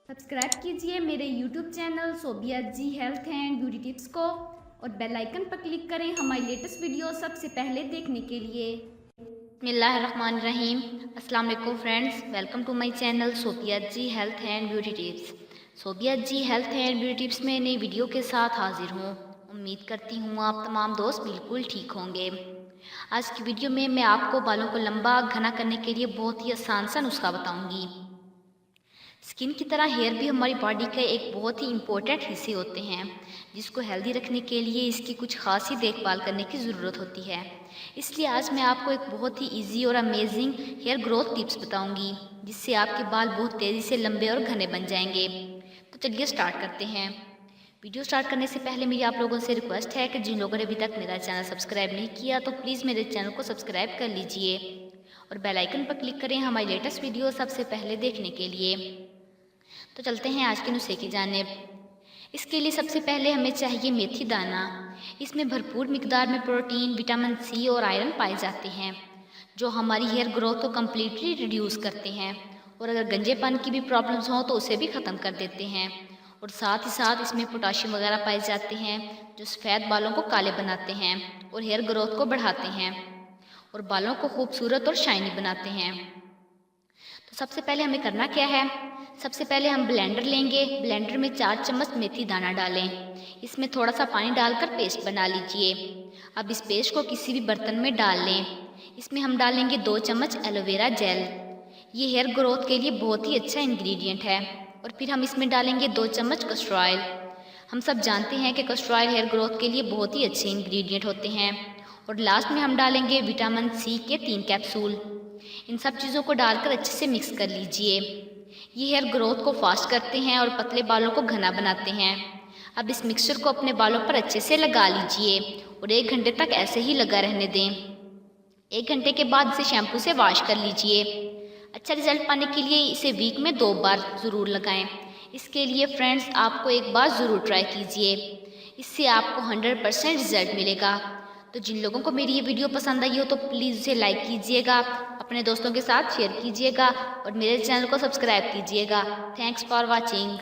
Subscribe कीजिए मेरे YouTube channel Sobia ji health and beauty tips को और बेल आइकन पर क्लिक करें हमारी लेटेस्ट वीडियो सबसे पहले देखने के लिए। बिस्मिल्लाहिर्रहमानिर्रहीम। अस्सलाम वालेकुम friends, welcome to my channel Sobia ji health and beauty tips. Sobia ji health and beauty tips में नई वीडियो के साथ हाजिर हूँ। उम्मीद करती हूँ आप तमाम दोस्त बिल्कुल ठीक होंगे। आज की वीडियो में मैं आपको बालों को लंबा घना करने के लिए बहुत ही आसान सा नुस्खा बताऊँगी। स्किन की तरह हेयर भी हमारी बॉडी के एक बहुत ही इम्पोर्टेंट हिस्से होते हैं, जिसको हेल्दी रखने के लिए इसकी कुछ खास ही देखभाल करने की ज़रूरत होती है। इसलिए आज मैं आपको एक बहुत ही इजी और अमेजिंग हेयर ग्रोथ टिप्स बताऊंगी, जिससे आपके बाल बहुत तेज़ी से लंबे और घने बन जाएंगे। तो चलिए स्टार्ट करते हैं। वीडियो स्टार्ट करने से पहले मेरी आप लोगों से रिक्वेस्ट है कि जिन लोगों ने अभी तक मेरा चैनल सब्सक्राइब नहीं किया तो प्लीज़ मेरे चैनल को सब्सक्राइब कर लीजिए और बेल आइकन पर क्लिक करें हमारी लेटेस्ट वीडियो सबसे पहले देखने के लिए। तो चलते हैं आज के नुस्खे की जानिब। इसके लिए सबसे पहले हमें चाहिए मेथी दाना। इसमें भरपूर मिकदार में प्रोटीन, विटामिन सी और आयरन पाए जाते हैं, जो हमारी हेयर ग्रोथ को कम्प्लीटली रिड्यूस करते हैं और अगर गंजेपन की भी प्रॉब्लम्स हों तो उसे भी ख़त्म कर देते हैं। और साथ ही साथ इसमें पोटाशियम वगैरह पाए जाते हैं, जो सफ़ेद बालों को काले बनाते हैं और हेयर ग्रोथ को बढ़ाते हैं और बालों को खूबसूरत और शाइनी बनाते हैं। तो सबसे पहले हमें करना क्या है, सबसे पहले हम ब्लेंडर लेंगे। ब्लेंडर में 4 चम्मच मेथी दाना डालें। इसमें थोड़ा सा पानी डालकर पेस्ट बना लीजिए। अब इस पेस्ट को किसी भी बर्तन में डाल लें। इसमें हम डालेंगे 2 चम्मच एलोवेरा जेल। ये हेयर ग्रोथ के लिए बहुत ही अच्छा इंग्रेडिएंट है। और फिर हम इसमें डालेंगे 2 चम्मच कस्टर ऑयल। हम सब जानते हैं कि कस्टर ऑयल हेयर ग्रोथ के लिए बहुत ही अच्छे इंग्रेडिएंट होते हैं। और लास्ट में हम डालेंगे विटामिन सी के 3 कैप्सूल। इन सब चीज़ों को डालकर अच्छे से मिक्स कर लीजिए। ये हेयर ग्रोथ को फास्ट करते हैं और पतले बालों को घना बनाते हैं। अब इस मिक्सचर को अपने बालों पर अच्छे से लगा लीजिए और 1 घंटे तक ऐसे ही लगा रहने दें। 1 घंटे के बाद इसे शैम्पू से वॉश कर लीजिए। अच्छा रिजल्ट पाने के लिए इसे वीक में 2 बार ज़रूर लगाएं। इसके लिए फ्रेंड्स आपको एक बार ज़रूर ट्राई कीजिए, इससे आपको 100% रिजल्ट मिलेगा। तो जिन लोगों को मेरी ये वीडियो पसंद आई हो तो प्लीज़ उसे लाइक कीजिएगा, अपने दोस्तों के साथ शेयर कीजिएगा और मेरे चैनल को सब्सक्राइब कीजिएगा। Thanks for watching.